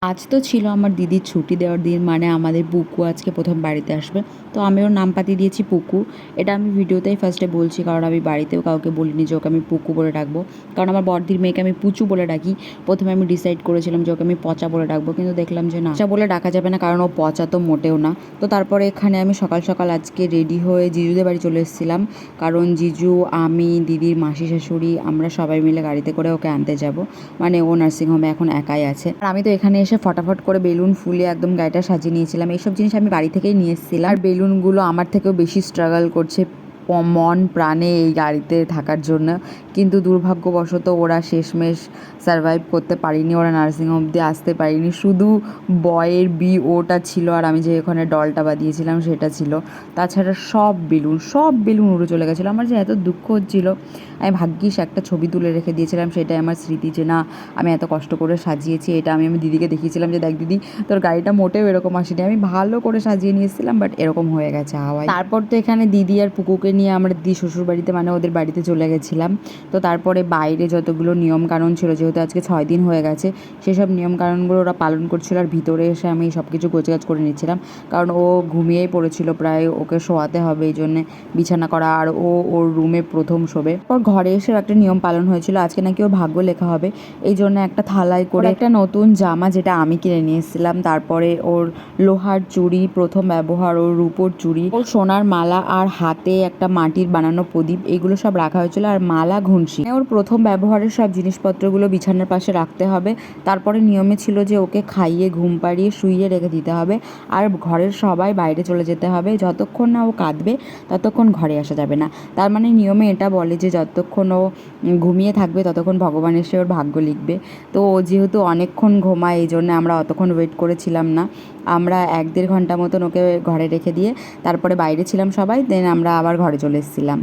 আজ তো ছিল আমার দিদির ছুটি দেওয়ার দিন, মানে আমাদের পুকু আজকে প্রথম বাড়িতে আসবে। তো আমি ওর নাম পাতিয়ে দিয়েছি পুকু। এটা আমি ভিডিওতেই ফার্স্টে বলছি, কারণ আমি বাড়িতেও কাউকে বলিনি যে ওকে আমি পুকু বলে ডাকবো। কারণ আমার বড়দির মেয়েকে আমি পুচু বলে ডাকি। প্রথমে আমি ডিসাইড করেছিলাম যে ওকে আমি পচা বলে ডাকবো, কিন্তু দেখলাম যে না, পচা বলে ডাকা যাবে না, কারণ ও পচা তো মোটেও না। তো তারপরে এখানে আমি সকাল সকাল আজকে রেডি হয়ে জিজুদের বাড়ি চলে এসেছিলাম, কারণ জিজু, আমি, দিদির মাসি শাশুড়ি, আমরা সবাই মিলে গাড়িতে করে ওকে আনতে যাব। মানে ও নার্সিংহোমে এখন একাই আছে। আর আমি তো এখানে এসে ফটাফট করে বেলুন ফুলিয়ে একদম গাড়িটা সাজিয়ে নিয়েছিলাম। এইসব জিনিস আমি বাড়ি থেকেই নিয়ে এসেছিলাম। আর বেলুনগুলো আমার থেকেও বেশি স্ট্রাগল করছে মন প্রাণে এই গাড়িতে থাকার জন্য, কিন্তু দুর্ভাগ্যবশত ওরা শেষমেশ সারভাইভ করতে পারিনি, ওরা নার্সিংহোম অবধি আসতে পারিনি। শুধু বয়ের ওটা ছিল, আর আমি যে ওখানে ডলটা বাঁধিয়েছিলাম সেটা ছিল। তাছাড়া সব বেলুন উড়ে চলে গেছিলো। আমার যে এত দুঃখ হচ্ছিল। আমি ভাগ্যিস একটা ছবি তুলে রেখে দিয়েছিলাম, সেটাই আমার স্মৃতি, যে না, আমি এত কষ্ট করে সাজিয়েছি। এটা আমি দিদিকে দেখিয়েছিলাম যে দেখ দিদি, তোর গাড়িটা মোটেও এরকম আসেনি, আমি ভালো করে সাজিয়ে নিয়েছিলাম, বাট এরকম হয়ে গেছে হাওয়ায়। তারপর তো এখানে দিদি আর পুকুকে নিয়ে আমরা দিদি শ্বশুর বাড়িতে, মানে ওদের বাড়িতে চলে গেছিলাম। তো তারপরে বাইরে যতগুলো নিয়মকানুন ছিল, যেহেতু আজকে 6 দিন হয়ে গেছে, সেসব নিয়মকানুনগুলো ওরা পালন করছিল। আর ভিতরে এসে আমি সব কিছু গোছগাছ করে নিচ্ছিলাম, কারণ ও ঘুমিয়েই পড়েছিল প্রায়, ওকে শোয়াতে হবে, এই জন্যে বিছানা করা। আর ও ওর রুমে প্রথম শোবে। পর ঘরে এসে একটা নিয়ম পালন হয়েছিল, আজকে নাকি ওর ভাগ্য লেখা হবে, এই জন্য একটা থালায় করে একটা নতুন জামা, যেটা আমি কিনে নিয়ে এসেছিলাম, তারপরে ওর লোহার চুড়ি প্রথম ব্যবহার, ওর রূপোর চুড়ি, ওর সোনার মালা, আর হাতে একটা মাটির বানানো প্রদীপ, এইগুলো সব রাখা হয়েছিল, আর মালা, ঘুনসি। ওর প্রথম ব্যবহারের সব জিনিসপত্রগুলো বিছানার পাশে রাখতে হবে। তারপরে নিয়মে ছিল যে ওকে খাইয়ে ঘুম পাড়িয়ে শুইয়ে রেখে দিতে হবে, আর ঘরের সবাই বাইরে চলে যেতে হবে। যতক্ষণ না ও কাঁদবে ততক্ষণ ঘরে আসা যাবে না। তার মানে নিয়মে এটা বলে যে যতক্ষণ ও ঘুমিয়ে থাকবে ততক্ষণ ভগবান এসে ওর ভাগ্য লিখবে। তো ও যেহেতু অনেকক্ষণ ঘুমায়, এই জন্য আমরা অতক্ষণ ওয়েট করেছিলাম না। আমরা 1-1.5 ঘন্টা মতন ওকে ঘরে রেখে দিয়ে তারপরে বাইরে ছিলাম সবাই, দেন আমরা আবার ঘরে চলে এসেছিলাম।